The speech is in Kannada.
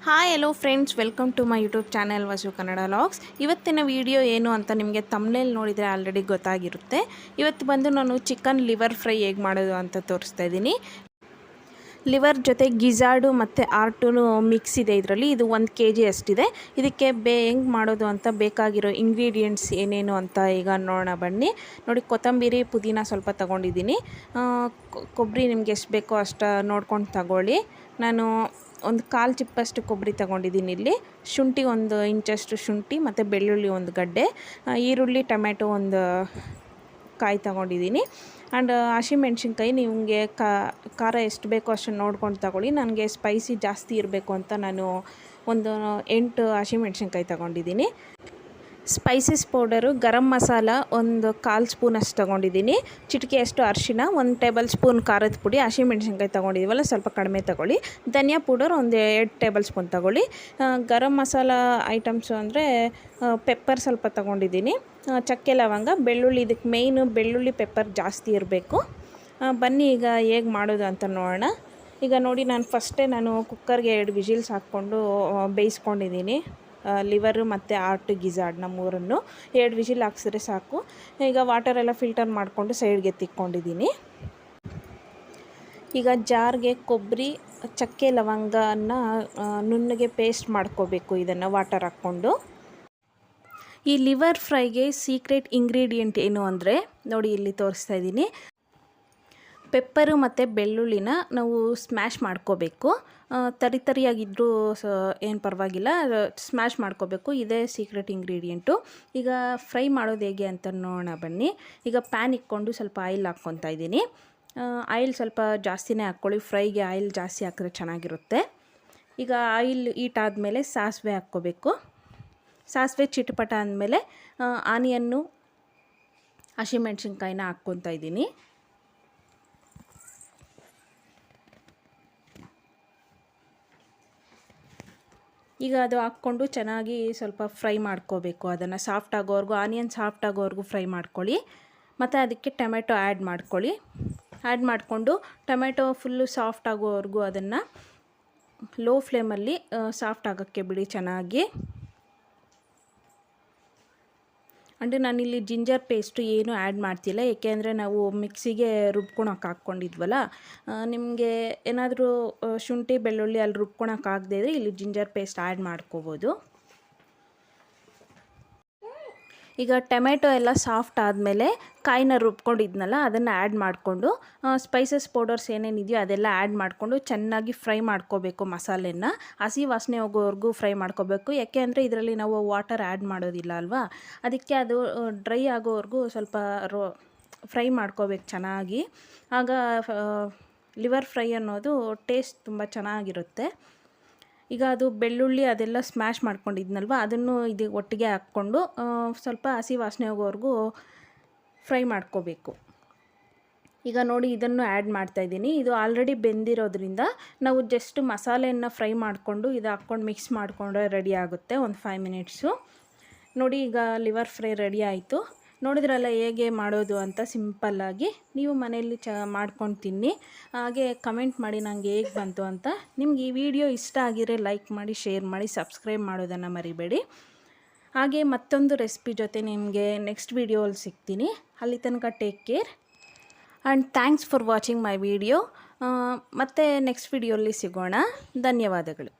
Hi hello friends, welcome to my YouTube channel Vasu Kannada logs. ಇವತ್ತಿನ ವಿಡಿಯೋ ಏನು ಅಂತ ನಿಮಗೆ ತಮ್ನೇಲ್ ನೋಡಿದರೆ ಆಲ್ರೆಡಿ ಗೊತ್ತಾಗಿರುತ್ತೆ. ಇವತ್ತು ಬಂದು ನಾನು ಚಿಕನ್ ಲಿವರ್ ಫ್ರೈ ಹೇಗೆ ಮಾಡೋದು ಅಂತ ತೋರಿಸ್ತಾ ಇದ್ದೀನಿ. ಲಿವರ್ ಜೊತೆ ಗಿಜಾರ್ಡು ಮತ್ತು ಆರ್ಟು ಮಿಕ್ಸ್ ಇದೆ ಇದರಲ್ಲಿ. ಇದು 1 kg ಅಷ್ಟಿದೆ. ಇದಕ್ಕೆ ಹೆಂಗೆ ಮಾಡೋದು ಅಂತ ಬೇಕಾಗಿರೋ ಇಂಗ್ರೀಡಿಯೆಂಟ್ಸ್ ಏನೇನು ಅಂತ ಈಗ ನೋಡೋಣ ಬನ್ನಿ. ನೋಡಿ, ಕೊತ್ತಂಬರಿ ಪುದೀನ ಸ್ವಲ್ಪ ತೊಗೊಂಡಿದ್ದೀನಿ. ಕೊಬ್ಬರಿ ನಿಮ್ಗೆ ಎಷ್ಟು ಬೇಕೋ ಅಷ್ಟು ನೋಡ್ಕೊಂಡು ತಗೊಳ್ಳಿ. ನಾನು ಒಂದು 1/4 ಚಿಪ್ಪಷ್ಟು ಕೊಬ್ಬರಿ ತೊಗೊಂಡಿದ್ದೀನಿ. ಇಲ್ಲಿ ಶುಂಠಿ 1 ಇಂಚಷ್ಟು ಶುಂಠಿ ಮತ್ತು ಬೆಳ್ಳುಳ್ಳಿ 1 ಗಡ್ಡೆ, ಈರುಳ್ಳಿ, ಟೊಮೆಟೊ 1 ಕಾಯಿ ತೊಗೊಂಡಿದ್ದೀನಿ. ಆ್ಯಂಡ್ ಹಸಿಮೆಣ್ಸಿನ್ಕಾಯಿ ನಿಮಗೆ ಖಾರ ಎಷ್ಟು ಬೇಕೋ ಅಷ್ಟು ನೋಡ್ಕೊಂಡು ತಗೊಳ್ಳಿ. ನನಗೆ ಸ್ಪೈಸಿ ಜಾಸ್ತಿ ಇರಬೇಕು ಅಂತ ನಾನು ಒಂದು 8 ಹಸಿಮೆಣ್ಸಿನ್ಕಾಯಿ ತೊಗೊಂಡಿದ್ದೀನಿ. ಸ್ಪೈಸಸ್ ಪೌಡರು ಗರಂ ಮಸಾಲ 1/4 ಸ್ಪೂನಷ್ಟು ತೊಗೊಂಡಿದ್ದೀನಿ. ಚಿಟಿಕೆಯಷ್ಟು ಅರಿಶಿನ, 1 ಟೇಬಲ್ ಸ್ಪೂನ್ ಖಾರದ ಪುಡಿ, ಹಸಿಮೆಣ್ಸಿನ್ಕಾಯಿ ತೊಗೊಂಡಿದ್ದೀವಲ್ಲ ಸ್ವಲ್ಪ ಕಡಿಮೆ ತೊಗೊಳ್ಳಿ. ಧನಿಯಾ ಪೌಡರ್ 2 ಟೇಬಲ್ ಸ್ಪೂನ್ ತೊಗೊಳ್ಳಿ. ಗರಂ ಮಸಾಲ ಐಟಮ್ಸು ಅಂದರೆ ಪೆಪ್ಪರ್ ಸ್ವಲ್ಪ ತೊಗೊಂಡಿದ್ದೀನಿ, ಚಕ್ಕೆ ಲವಂಗ, ಬೆಳ್ಳುಳ್ಳಿ. ಇದಕ್ಕೆ ಮೇಯ್ನು ಬೆಳ್ಳುಳ್ಳಿ ಪೆಪ್ಪರ್ ಜಾಸ್ತಿ ಇರಬೇಕು. ಬನ್ನಿ ಈಗ ಹೇಗೆ ಮಾಡೋದು ಅಂತ ನೋಡೋಣ. ಈಗ ನೋಡಿ, ನಾನು ಕುಕ್ಕರ್ಗೆ 2 ವಿಜಿಲ್ಸ್ ಹಾಕ್ಕೊಂಡು ಬೇಯಿಸ್ಕೊಂಡಿದ್ದೀನಿ. ಲಿವರು ಮತ್ತು ಆರ್ಟ್ ಗಿಜಾರ್ಡ್ನ 3 2 ವಿಜಿಲ್ ಹಾಕ್ಸಿದ್ರೆ ಸಾಕು. ಈಗ ವಾಟರೆಲ್ಲ ಫಿಲ್ಟರ್ ಮಾಡಿಕೊಂಡು ಸೈಡ್ಗೆ ತಿಕ್ಕೊಂಡಿದ್ದೀನಿ. ಈಗ ಜಾರ್ಗೆ ಕೊಬ್ಬರಿ, ಚಕ್ಕೆ ಲವಂಗನ ನುಣ್ಣಗೆ ಪೇಸ್ಟ್ ಮಾಡ್ಕೋಬೇಕು. ಇದನ್ನು ವಾಟರ್ ಹಾಕ್ಕೊಂಡು. ಈ ಲಿವರ್ ಫ್ರೈಗೆ ಸೀಕ್ರೆಟ್ ಇಂಗ್ರೀಡಿಯೆಂಟ್ ಏನು ಅಂದರೆ ನೋಡಿ, ಇಲ್ಲಿ ತೋರಿಸ್ತಾ ಇದ್ದೀನಿ. ಪೆಪ್ಪರು ಮತ್ತು ಬೆಳ್ಳುಳ್ಳಿನ ನಾವು ಸ್ಮ್ಯಾಶ್ ಮಾಡ್ಕೋಬೇಕು. ತರಿಯಾಗಿದ್ದರೂ ಏನು ಪರವಾಗಿಲ್ಲ, ಸ್ಮ್ಯಾಶ್ ಮಾಡ್ಕೋಬೇಕು. ಇದೇ ಸೀಕ್ರೆಟ್ ಇಂಗ್ರೀಡಿಯೆಂಟು. ಈಗ ಫ್ರೈ ಮಾಡೋದು ಹೇಗೆ ಅಂತ ನೋಡೋಣ ಬನ್ನಿ. ಈಗ ಪ್ಯಾನ್ ಇಕ್ಕೊಂಡು ಸ್ವಲ್ಪ ಆಯಿಲ್ ಹಾಕ್ಕೊತಾ ಇದ್ದೀನಿ. ಆಯಿಲ್ ಸ್ವಲ್ಪ ಜಾಸ್ತಿನೇ ಹಾಕ್ಕೊಳ್ಳಿ. ಫ್ರೈಗೆ ಆಯಿಲ್ ಜಾಸ್ತಿ ಹಾಕಿದ್ರೆ ಚೆನ್ನಾಗಿರುತ್ತೆ. ಈಗ ಆಯಿಲ್ ಹೀಟ್ ಆದಮೇಲೆ ಸಾಸಿವೆ ಹಾಕ್ಕೋಬೇಕು. ಸಾಸಿವೆ ಚಿಟಪಟ ಅಂದಮೇಲೆ ಆನಿಯನ್ನು, ಹಸಿಮೆಣ್ಸಿನ್ಕಾಯಿನ ಹಾಕ್ಕೊತಾ ಇದ್ದೀನಿ. ಈಗ ಅದು ಹಾಕ್ಕೊಂಡು ಚೆನ್ನಾಗಿ ಸ್ವಲ್ಪ ಫ್ರೈ ಮಾಡ್ಕೋಬೇಕು. ಅದನ್ನು ಸಾಫ್ಟ್ ಆಗೋವರೆಗೂ, ಆನಿಯನ್ ಸಾಫ್ಟ್ ಆಗೋವರೆಗೂ ಫ್ರೈ ಮಾಡ್ಕೊಳ್ಳಿ. ಮತ್ತು ಅದಕ್ಕೆ ಟೊಮೆಟೊ ಆ್ಯಡ್ ಮಾಡ್ಕೊಳ್ಳಿ. ಆ್ಯಡ್ ಮಾಡಿಕೊಂಡು ಟೊಮೆಟೊ ಫುಲ್ಲು ಸಾಫ್ಟ್ ಆಗೋವರೆಗೂ ಅದನ್ನು ಲೋ ಫ್ಲೇಮಲ್ಲಿ ಸಾಫ್ಟ್ ಆಗೋಕ್ಕೆ ಬಿಡಿ ಚೆನ್ನಾಗಿ. ಅಂಡ್ ನಾನಿಲ್ಲಿ ಜಿಂಜರ್ ಪೇಸ್ಟು ಏನೂ ಆ್ಯಡ್ ಮಾಡ್ತಿಲ್ಲ, ಏಕೆಂದರೆ ನಾವು ಮಿಕ್ಸಿಗೆ ರುಬ್ಕೊಳಕ್ಕೆ ಹಾಕ್ಕೊಂಡಿದ್ವಲ್ಲ. ನಿಮಗೆ ಏನಾದರೂ ಶುಂಠಿ ಬೆಳ್ಳುಳ್ಳಿ ಅಲ್ಲಿ ರುಬ್ಕೊಳಕ್ಕೆ ಆಗದೇ ಇದ್ದರೆ ಇಲ್ಲಿ ಜಿಂಜರ್ ಪೇಸ್ಟ್ ಆ್ಯಡ್ ಮಾಡ್ಕೋಬೋದು. ಈಗ ಟೊಮೆಟೊ ಎಲ್ಲ ಸಾಫ್ಟ್ ಆದಮೇಲೆ ಕಾಯಿನ ರುಬ್ಕೊಂಡಿದ್ನಲ್ಲ ಅದನ್ನು ಆ್ಯಡ್ ಮಾಡಿಕೊಂಡು ಸ್ಪೈಸಸ್ ಪೌಡರ್ಸ್ ಏನೇನಿದೆಯೋ ಅದೆಲ್ಲ ಆ್ಯಡ್ ಮಾಡಿಕೊಂಡು ಚೆನ್ನಾಗಿ ಫ್ರೈ ಮಾಡ್ಕೋಬೇಕು. ಮಸಾಲೆನ ಹಸಿ ವಾಸನೆ ಹೋಗೋವರೆಗೂ ಫ್ರೈ ಮಾಡ್ಕೋಬೇಕು. ಯಾಕೆ ಅಂದರೆ ಇದರಲ್ಲಿ ನಾವು ವಾಟರ್ ಆ್ಯಡ್ ಮಾಡೋದಿಲ್ಲ ಅಲ್ವಾ, ಅದಕ್ಕೆ ಅದು ಡ್ರೈ ಆಗೋವರೆಗೂ ಸ್ವಲ್ಪ ಫ್ರೈ ಮಾಡ್ಕೋಬೇಕು ಚೆನ್ನಾಗಿ. ಆಗ ಲಿವರ್ ಫ್ರೈ ಅನ್ನೋದು ಟೇಸ್ಟ್ ತುಂಬ ಚೆನ್ನಾಗಿರುತ್ತೆ. ಈಗ ಅದು ಬೆಳ್ಳುಳ್ಳಿ ಅದೆಲ್ಲ ಸ್ಮ್ಯಾಶ್ ಮಾಡ್ಕೊಂಡಿದ್ನಲ್ವ, ಅದನ್ನು ಇದು ಒಟ್ಟಿಗೆ ಹಾಕ್ಕೊಂಡು ಸ್ವಲ್ಪ ಹಸಿ ವಾಸನೆ ಹೋಗೋವರೆಗೂ ಫ್ರೈ ಮಾಡ್ಕೋಬೇಕು. ಈಗ ನೋಡಿ, ಇದನ್ನು ಆ್ಯಡ್ ಮಾಡ್ತಾಯಿದ್ದೀನಿ. ಇದು ಆಲ್ರೆಡಿ ಬೆಂದಿರೋದ್ರಿಂದ ನಾವು ಜಸ್ಟ್ ಮಸಾಲೆಯನ್ನು ಫ್ರೈ ಮಾಡಿಕೊಂಡು ಇದು ಹಾಕ್ಕೊಂಡು ಮಿಕ್ಸ್ ಮಾಡಿಕೊಂಡ್ರೆ ರೆಡಿ ಆಗುತ್ತೆ. ಒಂದು 5 ಮಿನಿಟ್ಸು. ನೋಡಿ, ಈಗ ಲಿವರ್ ಫ್ರೈ ರೆಡಿ ಆಯಿತು. ನೋಡಿದ್ರಲ್ಲ ಹೇಗೆ ಮಾಡೋದು ಅಂತ ಸಿಂಪಲ್ಲಾಗಿ. ನೀವು ಮನೆಯಲ್ಲಿ ಮಾಡ್ಕೊಂಡು ತಿನ್ನಿ. ಹಾಗೆ ಕಮೆಂಟ್ ಮಾಡಿ ನನಗೆ ಹೇಗೆ ಬಂತು ಅಂತ. ನಿಮ್ಗೆ ಈ ವಿಡಿಯೋ ಇಷ್ಟ ಆಗಿದ್ರೆ ಲೈಕ್ ಮಾಡಿ, ಶೇರ್ ಮಾಡಿ, ಸಬ್ಸ್ಕ್ರೈಬ್ ಮಾಡೋದನ್ನು ಮರಿಬೇಡಿ. ಹಾಗೆ ಮತ್ತೊಂದು ರೆಸಿಪಿ ಜೊತೆ ನಿಮಗೆ ನೆಕ್ಸ್ಟ್ ವಿಡಿಯೋಲ್ಲಿ ಸಿಗ್ತೀನಿ. ಅಲ್ಲಿ ತನಕ take care and thanks for watching my video. ಮತ್ತು ನೆಕ್ಸ್ಟ್ ವಿಡಿಯೋಲ್ಲಿ ಸಿಗೋಣ. ಧನ್ಯವಾದಗಳು.